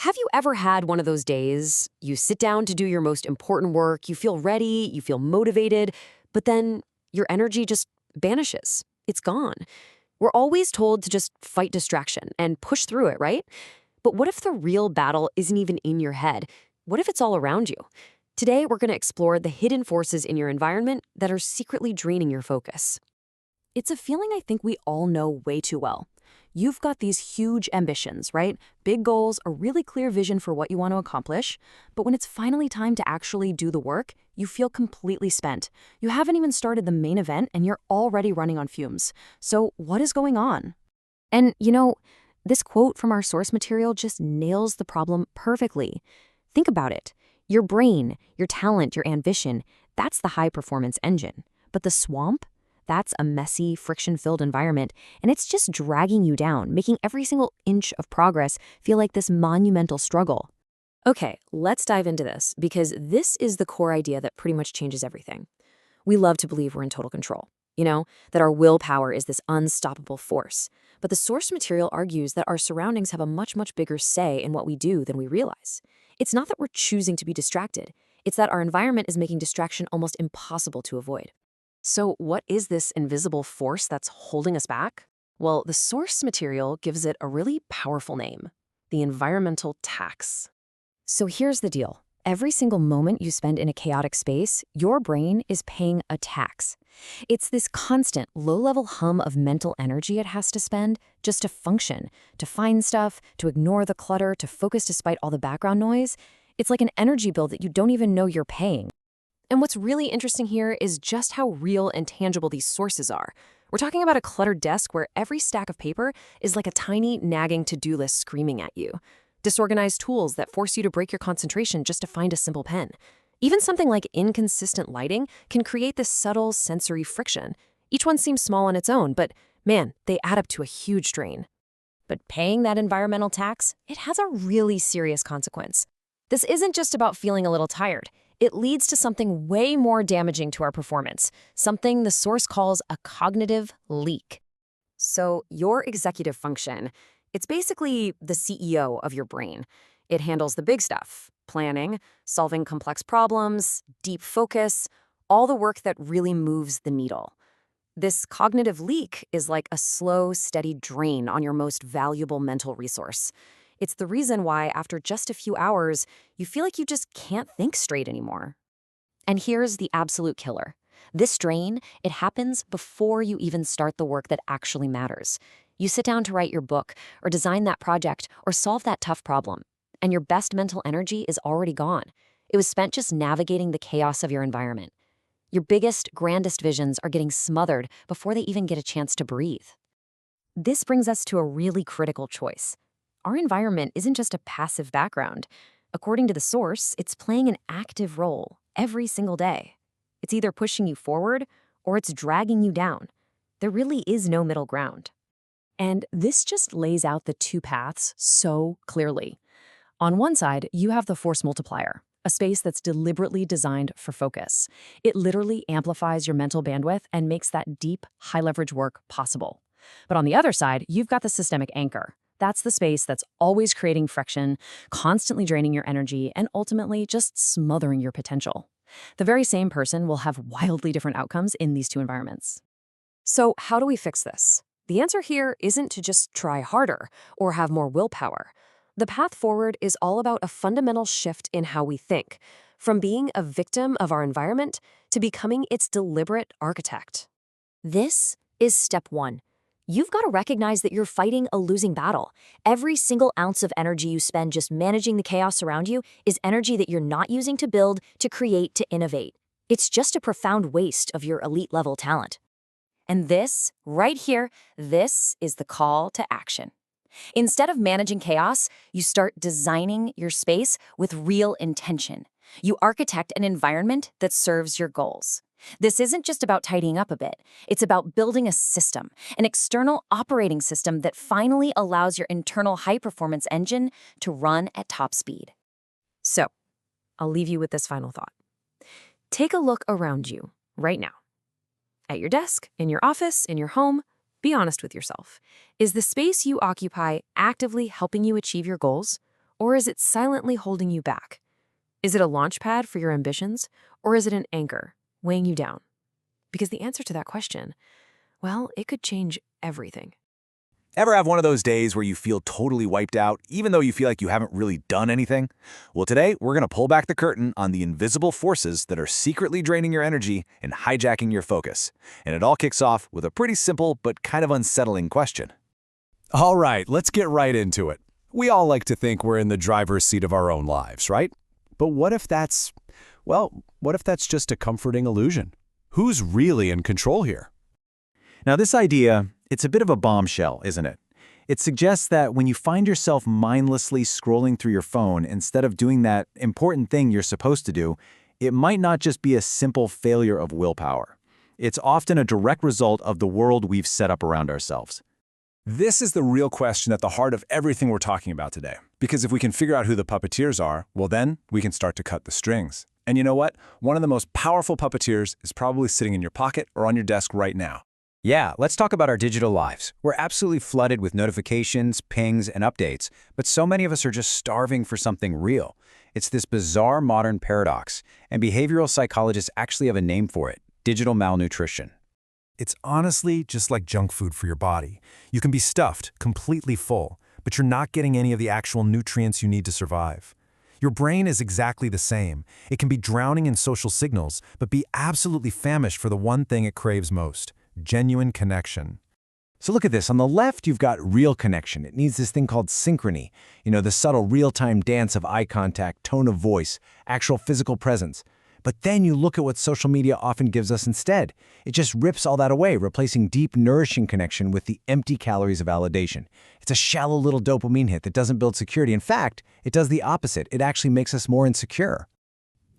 Have you ever had one of those days? You sit down to do your most important work, you feel ready, you feel motivated, but then your energy just vanishes. It's gone. We're always told to just fight distraction and push through it, right? But what if the real battle isn't even in your head? What if it's all around you? Today, we're going to explore the hidden forces in your environment that are secretly draining your focus. It's a feeling I think we all know way too well. You've got these huge ambitions, right? Big goals, a really clear vision for what you want to accomplish. But when it's finally time to actually do the work, you feel completely spent. You haven't even started the main event and you're already running on fumes. So what is going on? And this quote from our source material just nails the problem perfectly. Think about it. Your brain, your talent, your ambition, that's the high-performance engine. But the swamp? That's a messy, friction-filled environment, and it's just dragging you down, making every single inch of progress feel like this monumental struggle. Okay, let's dive into this, because this is the core idea that pretty much changes everything. We love to believe we're in total control, that our willpower is this unstoppable force. But the source material argues that our surroundings have a much, much bigger say in what we do than we realize. It's not that we're choosing to be distracted. It's that our environment is making distraction almost impossible to avoid. So what is this invisible force that's holding us back? Well, the source material gives it a really powerful name: the environmental tax. So here's the deal. Every single moment you spend in a chaotic space, your brain is paying a tax. It's this constant, low-level hum of mental energy it has to spend just to function, to find stuff, to ignore the clutter, to focus despite all the background noise. It's like an energy bill that you don't even know you're paying. And what's really interesting here is just how real and tangible these sources are. We're talking about a cluttered desk where every stack of paper is like a tiny, nagging to-do list screaming at you. Disorganized tools that force you to break your concentration just to find a simple pen. Even something like inconsistent lighting can create this subtle sensory friction. Each one seems small on its own, but man, they add up to a huge drain. But paying that environmental tax, it has a really serious consequence. This isn't just about feeling a little tired. It leads to something way more damaging to our performance, something the source calls a cognitive leak. So your executive function, it's basically the CEO of your brain. It handles the big stuff: planning, solving complex problems, deep focus, all the work that really moves the needle. This cognitive leak is like a slow, steady drain on your most valuable mental resource. It's the reason why, after just a few hours, you feel like you just can't think straight anymore. And here's the absolute killer. This drain, it happens before you even start the work that actually matters. You sit down to write your book, or design that project, or solve that tough problem, and your best mental energy is already gone. It was spent just navigating the chaos of your environment. Your biggest, grandest visions are getting smothered before they even get a chance to breathe. This brings us to a really critical choice. Our environment isn't just a passive background. According to the source, it's playing an active role every single day. It's either pushing you forward or it's dragging you down. There really is no middle ground. And this just lays out the two paths so clearly. On one side, you have the force multiplier, a space that's deliberately designed for focus. It literally amplifies your mental bandwidth and makes that deep, high-leverage work possible. But on the other side, you've got the systemic anchor. That's the space that's always creating friction, constantly draining your energy, and ultimately just smothering your potential. The very same person will have wildly different outcomes in these two environments. So how do we fix this? The answer here isn't to just try harder or have more willpower. The path forward is all about a fundamental shift in how we think, from being a victim of our environment to becoming its deliberate architect. This is step one. You've got to recognize that you're fighting a losing battle. Every single ounce of energy you spend just managing the chaos around you is energy that you're not using to build, to create, to innovate. It's just a profound waste of your elite-level talent. And this, right here, this is the call to action. Instead of managing chaos, you start designing your space with real intention. You architect an environment that serves your goals. This isn't just about tidying up a bit. It's about building a system, an external operating system that finally allows your internal high-performance engine to run at top speed. So, I'll leave you with this final thought. Take a look around you right now. At your desk, in your office, in your home, be honest with yourself. Is the space you occupy actively helping you achieve your goals? Or is it silently holding you back? Is it a launch pad for your ambitions? Or is it an anchor, weighing you down? Because the answer to that question, well, it could change everything. Ever have one of those days where you feel totally wiped out, even though you feel like you haven't really done anything? Well, today, we're going to pull back the curtain on the invisible forces that are secretly draining your energy and hijacking your focus. And it all kicks off with a pretty simple but kind of unsettling question. All right, let's get right into it. We all like to think we're in the driver's seat of our own lives, right? But what if that's just a comforting illusion? Who's really in control here? Now, this idea, it's a bit of a bombshell, isn't it? It suggests that when you find yourself mindlessly scrolling through your phone instead of doing that important thing you're supposed to do, it might not just be a simple failure of willpower. It's often a direct result of the world we've set up around ourselves. This is the real question at the heart of everything we're talking about today. Because if we can figure out who the puppeteers are, well then, we can start to cut the strings. And you know what? One of the most powerful puppeteers is probably sitting in your pocket or on your desk right now. Yeah, let's talk about our digital lives. We're absolutely flooded with notifications, pings, and updates, but so many of us are just starving for something real. It's this bizarre modern paradox, and behavioral psychologists actually have a name for it: digital malnutrition. It's honestly just like junk food for your body. You can be stuffed, completely full, but you're not getting any of the actual nutrients you need to survive. Your brain is exactly the same. It can be drowning in social signals, but be absolutely famished for the one thing it craves most: genuine connection. So look at this. On the left, you've got real connection. It needs this thing called synchrony. You know, the subtle real-time dance of eye contact, tone of voice, actual physical presence. But then you look at what social media often gives us instead. It just rips all that away, replacing deep, nourishing connection with the empty calories of validation. It's a shallow little dopamine hit that doesn't build security. In fact, it does the opposite. It actually makes us more insecure.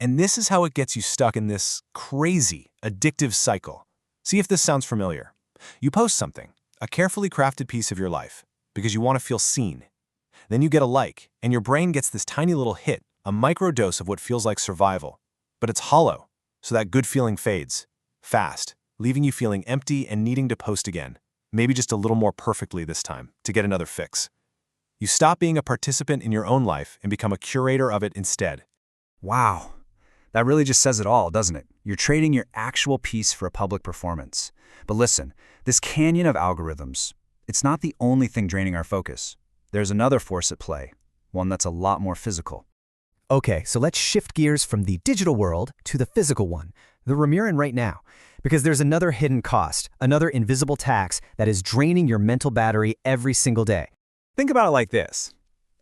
And this is how it gets you stuck in this crazy, addictive cycle. See if this sounds familiar. You post something, a carefully crafted piece of your life, because you want to feel seen. Then you get a like, and your brain gets this tiny little hit, a microdose of what feels like survival. But it's hollow, so that good feeling fades, fast, leaving you feeling empty and needing to post again, maybe just a little more perfectly this time, to get another fix. You stop being a participant in your own life and become a curator of it instead. Wow. That really just says it all, doesn't it? You're trading your actual piece for a public performance. But listen, this canyon of algorithms, it's not the only thing draining our focus. There's another force at play, one that's a lot more physical. Okay, so let's shift gears from the digital world to the physical one, the room you're in right now. Because there's another hidden cost, another invisible tax that is draining your mental battery every single day. Think about it like this.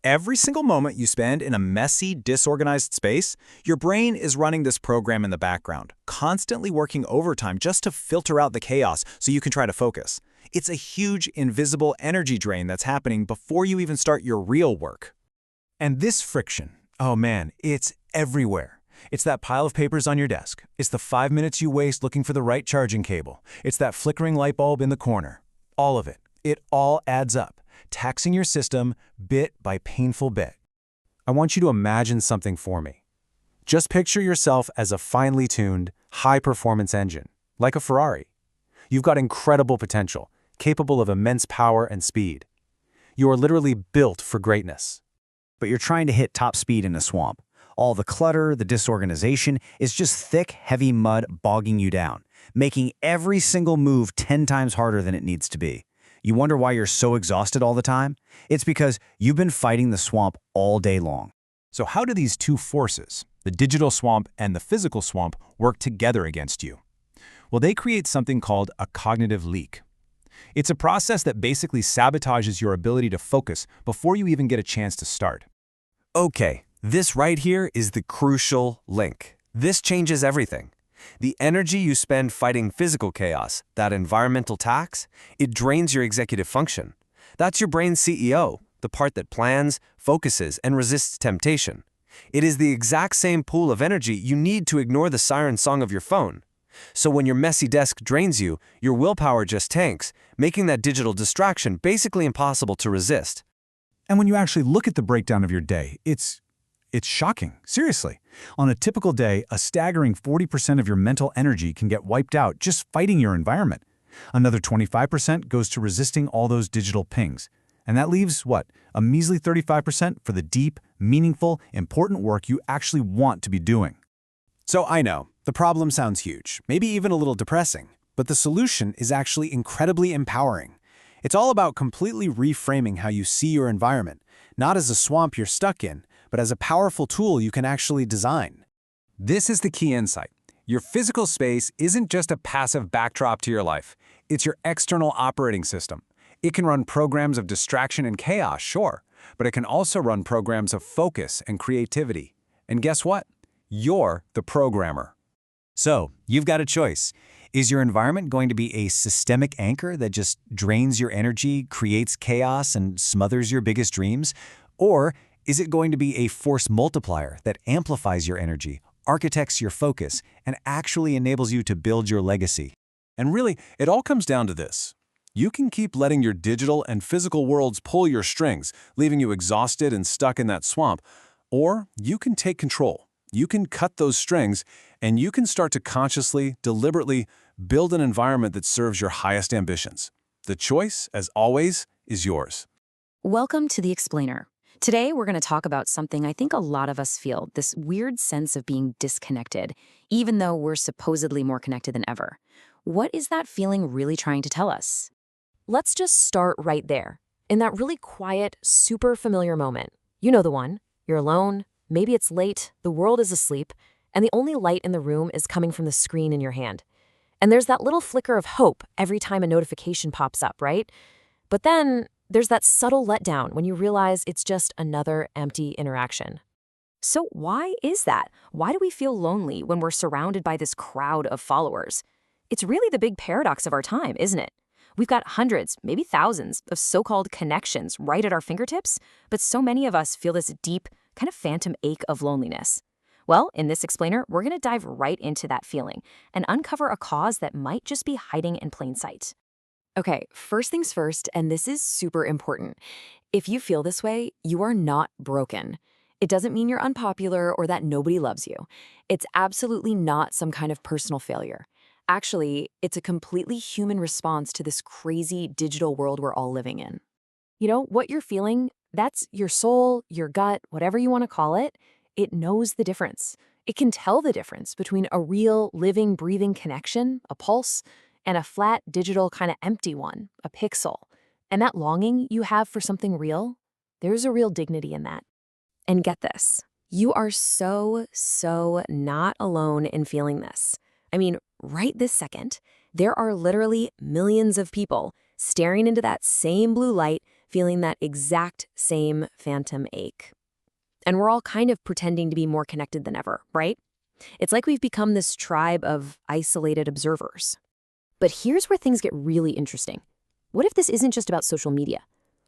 Every single moment you spend in a messy, disorganized space, your brain is running this program in the background, constantly working overtime just to filter out the chaos so you can try to focus. It's a huge, invisible energy drain that's happening before you even start your real work. And this friction, oh man, it's everywhere. It's that pile of papers on your desk. It's the 5 minutes you waste looking for the right charging cable. It's that flickering light bulb in the corner. All of it. It all adds up, taxing your system bit by painful bit. I want you to imagine something for me. Just picture yourself as a finely tuned, high-performance engine, like a Ferrari. You've got incredible potential, capable of immense power and speed. You are literally built for greatness. But you're trying to hit top speed in a swamp. All the clutter, the disorganization is just thick, heavy mud bogging you down, making every single move 10 times harder than it needs to be. You wonder why you're so exhausted all the time? It's because you've been fighting the swamp all day long. So how do these two forces, the digital swamp and the physical swamp, work together against you? Well, they create something called a cognitive leak. It's a process that basically sabotages your ability to focus before you even get a chance to start. Okay, this right here is the crucial link. This changes everything. The energy you spend fighting physical chaos, that environmental tax, it drains your executive function. That's your brain's CEO, the part that plans, focuses, and resists temptation. It is the exact same pool of energy you need to ignore the siren song of your phone. So when your messy desk drains you, your willpower just tanks, making that digital distraction basically impossible to resist. And when you actually look at the breakdown of your day, it's shocking, seriously. On a typical day, a staggering 40% of your mental energy can get wiped out just fighting your environment. Another 25% goes to resisting all those digital pings. And that leaves, what, a measly 35% for the deep, meaningful, important work you actually want to be doing. So I know, the problem sounds huge, maybe even a little depressing, but the solution is actually incredibly empowering. It's all about completely reframing how you see your environment, not as a swamp you're stuck in, but as a powerful tool you can actually design. This is the key insight. Your physical space isn't just a passive backdrop to your life. It's your external operating system. It can run programs of distraction and chaos, sure, but it can also run programs of focus and creativity. And guess what? You're the programmer. So, you've got a choice. Is your environment going to be a systemic anchor that just drains your energy, creates chaos, and smothers your biggest dreams? Or is it going to be a force multiplier that amplifies your energy, architects your focus, and actually enables you to build your legacy? And really, it all comes down to this. You can keep letting your digital and physical worlds pull your strings, leaving you exhausted and stuck in that swamp. Or you can take control. You can cut those strings, and you can start to consciously, deliberately build an environment that serves your highest ambitions. The choice, as always, is yours. Welcome to The Explainer. Today, we're going to talk about something I think a lot of us feel, this weird sense of being disconnected, even though we're supposedly more connected than ever. What is that feeling really trying to tell us? Let's just start right there, in that really quiet, super familiar moment. You know the one. You're alone, maybe it's late, the world is asleep, and the only light in the room is coming from the screen in your hand. And there's that little flicker of hope every time a notification pops up, right? But then there's that subtle letdown when you realize it's just another empty interaction. So why is that? Why do we feel lonely when we're surrounded by this crowd of followers? It's really the big paradox of our time, isn't it? We've got hundreds, maybe thousands, of so-called connections right at our fingertips, but so many of us feel this deep, kind of phantom ache of loneliness. Well, in this explainer, we're going to dive right into that feeling and uncover a cause that might just be hiding in plain sight. Okay, first things first, and this is super important. If you feel this way, you are not broken. It doesn't mean you're unpopular or that nobody loves you. It's absolutely not some kind of personal failure. Actually, it's a completely human response to this crazy digital world we're all living in. You know, what you're feeling, that's your soul, your gut, whatever you want to call it. It knows the difference. It can tell the difference between a real, living, breathing connection, a pulse, and a flat, digital, kind of empty one, a pixel. And that longing you have for something real, there's a real dignity in that. And get this, you are so not alone in feeling this. I mean, right this second, there are literally millions of people staring into that same blue light, feeling that exact same phantom ache. And we're all kind of pretending to be more connected than ever, right? It's like we've become this tribe of isolated observers. But here's where things get really interesting. What if this isn't just about social media?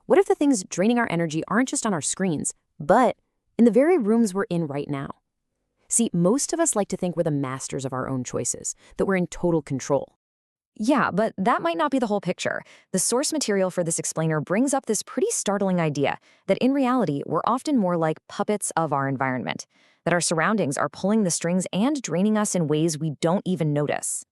What if the things draining our energy aren't just on our screens, but in the very rooms we're in right now? See, most of us like to think we're the masters of our own choices, that we're in total control. Yeah, but that might not be the whole picture. The source material for this explainer brings up this pretty startling idea that in reality, we're often more like puppets of our environment, that our surroundings are pulling the strings and draining us in ways we don't even notice.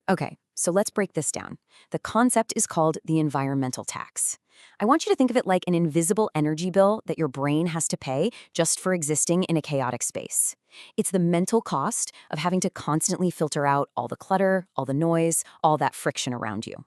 Okay, so let's break this down. The concept is called the environmental tax. I want you to think of it like an invisible energy bill that your brain has to pay just for existing in a chaotic space. It's the mental cost of having to constantly filter out all the clutter, all the noise, all that friction around you.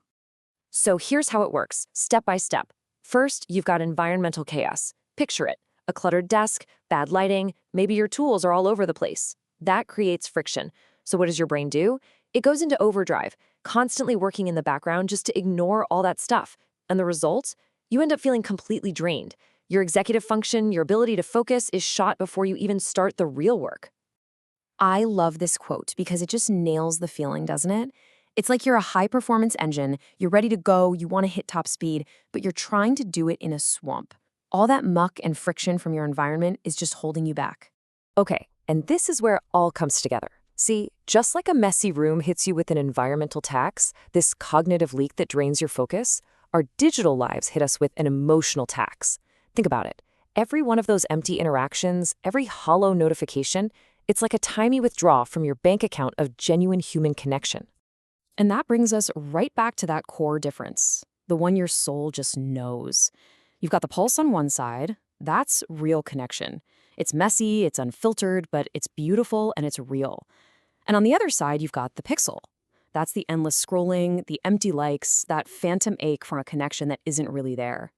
So here's how it works, step by step. First, you've got environmental chaos. Picture it, a cluttered desk, bad lighting, maybe your tools are all over the place. That creates friction. So what does your brain do? It goes into overdrive, constantly working in the background just to ignore all that stuff. And the result? You end up feeling completely drained. Your executive function, your ability to focus is shot before you even start the real work. I love this quote because it just nails the feeling, doesn't it? It's like you're a high-performance engine, you're ready to go, you want to hit top speed, but you're trying to do it in a swamp. All that muck and friction from your environment is just holding you back. Okay, and this is where it all comes together. See, just like a messy room hits you with an environmental tax, this cognitive leak that drains your focus, our digital lives hit us with an emotional tax. Think about it. Every one of those empty interactions, every hollow notification, it's like a tiny withdrawal from your bank account of genuine human connection. And that brings us right back to that core difference, the one your soul just knows. You've got the pulse on one side. That's real connection. It's messy, it's unfiltered, but it's beautiful and it's real. And on the other side, you've got the pixel. That's the endless scrolling, the empty likes, that phantom ache from a connection that isn't really there.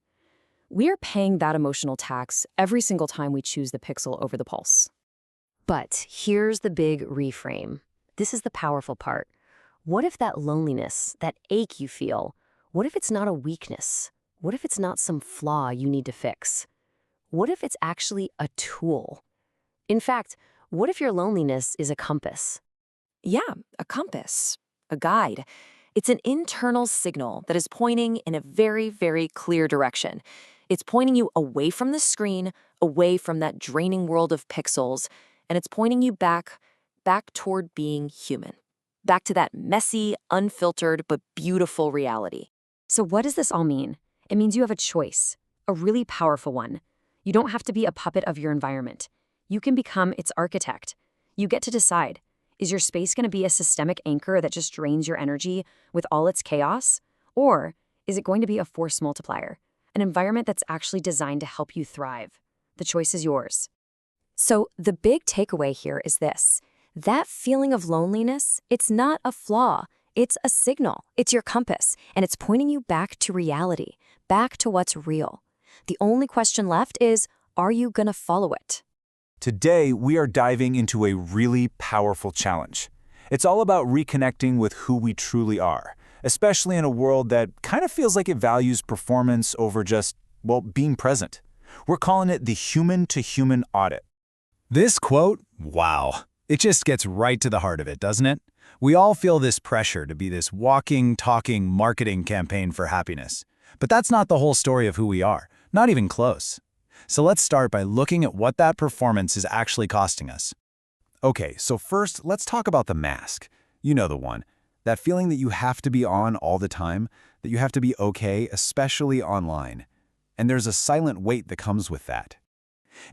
We are paying that emotional tax every single time we choose the pixel over the pulse. But here's the big reframe. This is the powerful part. What if that loneliness, that ache you feel, what if it's not a weakness? What if it's not some flaw you need to fix? What if it's actually a tool? In fact, what if your loneliness is a compass? Yeah, a compass, a guide. It's an internal signal that is pointing in a very, very clear direction. It's pointing you away from the screen, away from that draining world of pixels, and it's pointing you back toward being human, back to that messy, unfiltered, but beautiful reality. So what does this all mean? It means you have a choice, a really powerful one. You don't have to be a puppet of your environment. You can become its architect. You get to decide. Is your space going to be a systemic anchor that just drains your energy with all its chaos? Or is it going to be a force multiplier, an environment that's actually designed to help you thrive? The choice is yours. So the big takeaway here is this. That feeling of loneliness, it's not a flaw. It's a signal. It's your compass, and it's pointing you back to reality, back to what's real. The only question left is, are you going to follow it? Today, we are diving into a really powerful challenge. It's all about reconnecting with who we truly are, especially in a world that kind of feels like it values performance over just, well, being present. We're calling it the human-to-human audit. This quote, wow, it just gets right to the heart of it, doesn't it? We all feel this pressure to be this walking, talking marketing campaign for happiness. But that's not the whole story of who we are, not even close. So let's start by looking at what that performance is actually costing us. Okay, so first, let's talk about the mask. You know the one. That feeling that you have to be on all the time, that you have to be okay, especially online. And there's a silent weight that comes with that.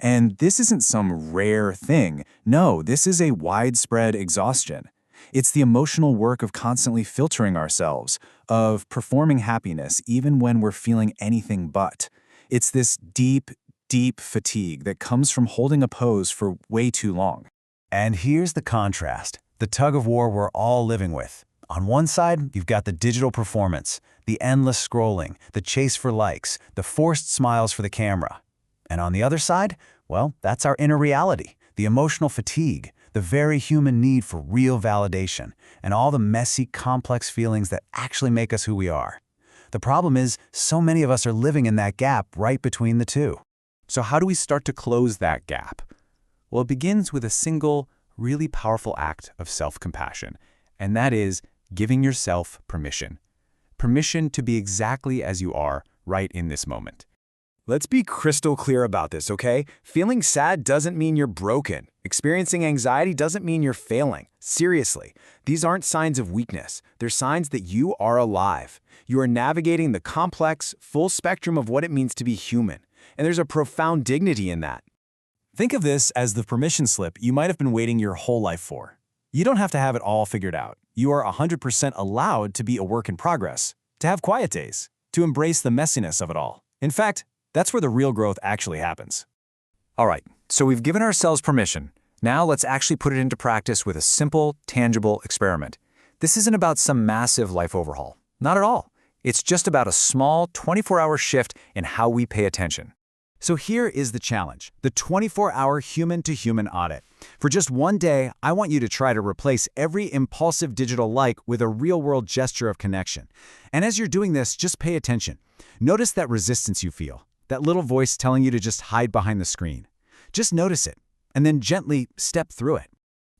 And this isn't some rare thing. No, this is a widespread exhaustion. It's the emotional work of constantly filtering ourselves, of performing happiness even when we're feeling anything but. It's this deep fatigue that comes from holding a pose for way too long. And here's the contrast, the tug-of-war we're all living with. On one side, you've got the digital performance, the endless scrolling, the chase for likes, the forced smiles for the camera. And on the other side, well, that's our inner reality, the emotional fatigue, the very human need for real validation, and all the messy, complex feelings that actually make us who we are. The problem is, so many of us are living in that gap right between the two. So how do we start to close that gap? Well, it begins with a single, really powerful act of self-compassion, and that is giving yourself permission. Permission to be exactly as you are right in this moment. Let's be crystal clear about this, okay? Feeling sad doesn't mean you're broken. Experiencing anxiety doesn't mean you're failing. Seriously, these aren't signs of weakness. They're signs that you are alive. You are navigating the complex, full spectrum of what it means to be human. And there's a profound dignity in that. Think of this as the permission slip you might have been waiting your whole life for. You don't have to have it all figured out. You are 100% allowed to be a work in progress, to have quiet days, to embrace the messiness of it all. In fact, that's where the real growth actually happens. All right, so we've given ourselves permission. Now let's actually put it into practice with a simple, tangible experiment. This isn't about some massive life overhaul. Not at all. It's just about a small 24-hour shift in how we pay attention. So here is the challenge, the 24-hour human-to-human audit. For just one day, I want you to try to replace every impulsive digital like with a real-world gesture of connection. And as you're doing this, just pay attention. Notice that resistance you feel, that little voice telling you to just hide behind the screen. Just notice it, and then gently step through it.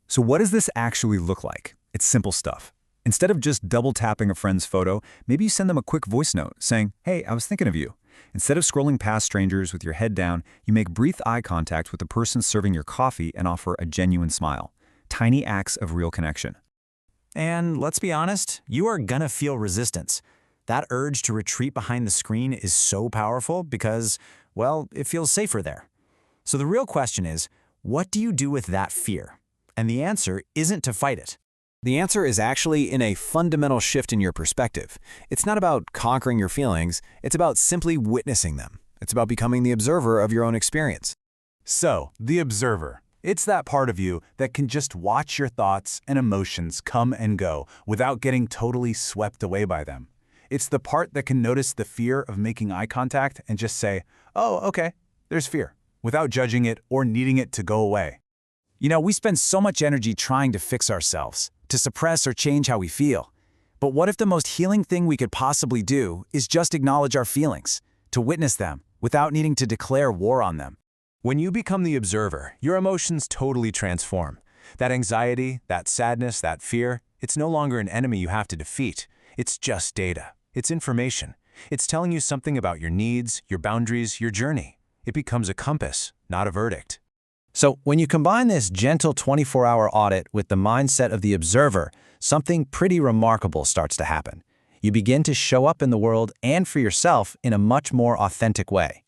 So what does this actually look like? It's simple stuff. Instead of just double-tapping a friend's photo, maybe you send them a quick voice note saying, "Hey, I was thinking of you." Instead of scrolling past strangers with your head down, you make brief eye contact with the person serving your coffee and offer a genuine smile. Tiny acts of real connection. And let's be honest, you are gonna feel resistance. That urge to retreat behind the screen is so powerful because, well, it feels safer there. So the real question is, what do you do with that fear? And the answer isn't to fight it. The answer is actually in a fundamental shift in your perspective. It's not about conquering your feelings, it's about simply witnessing them. It's about becoming the observer of your own experience. So, the observer. It's that part of you that can just watch your thoughts and emotions come and go without getting totally swept away by them. It's the part that can notice the fear of making eye contact and just say, oh, okay, there's fear, without judging it or needing it to go away. You know, we spend so much energy trying to fix ourselves, to suppress or change how we feel. But what if the most healing thing we could possibly do is just acknowledge our feelings, to witness them, without needing to declare war on them? When you become the observer, your emotions totally transform. That anxiety, that sadness, that fear, it's no longer an enemy you have to defeat. It's just data. It's information. It's telling you something about your needs, your boundaries, your journey. It becomes a compass, not a verdict. So when you combine this gentle 24-hour audit with the mindset of the observer, something pretty remarkable starts to happen. You begin to show up in the world and for yourself in a much more authentic way.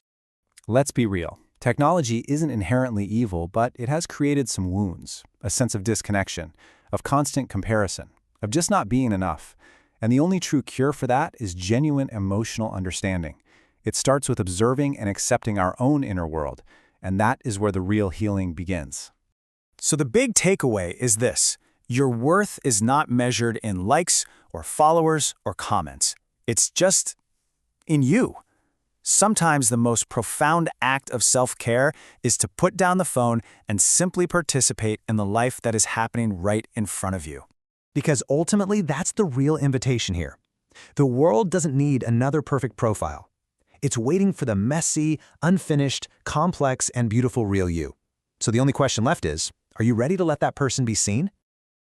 Let's be real. Technology isn't inherently evil, but it has created some wounds, a sense of disconnection, of constant comparison, of just not being enough. And the only true cure for that is genuine emotional understanding. It starts with observing and accepting our own inner world, and that is where the real healing begins. So the big takeaway is this: your worth is not measured in likes or followers or comments. It's just in you. Sometimes the most profound act of self-care is to put down the phone and simply participate in the life that is happening right in front of you. Because ultimately, that's the real invitation here. The world doesn't need another perfect profile. It's waiting for the messy, unfinished, complex, and beautiful real you. So the only question left is, are you ready to let that person be seen?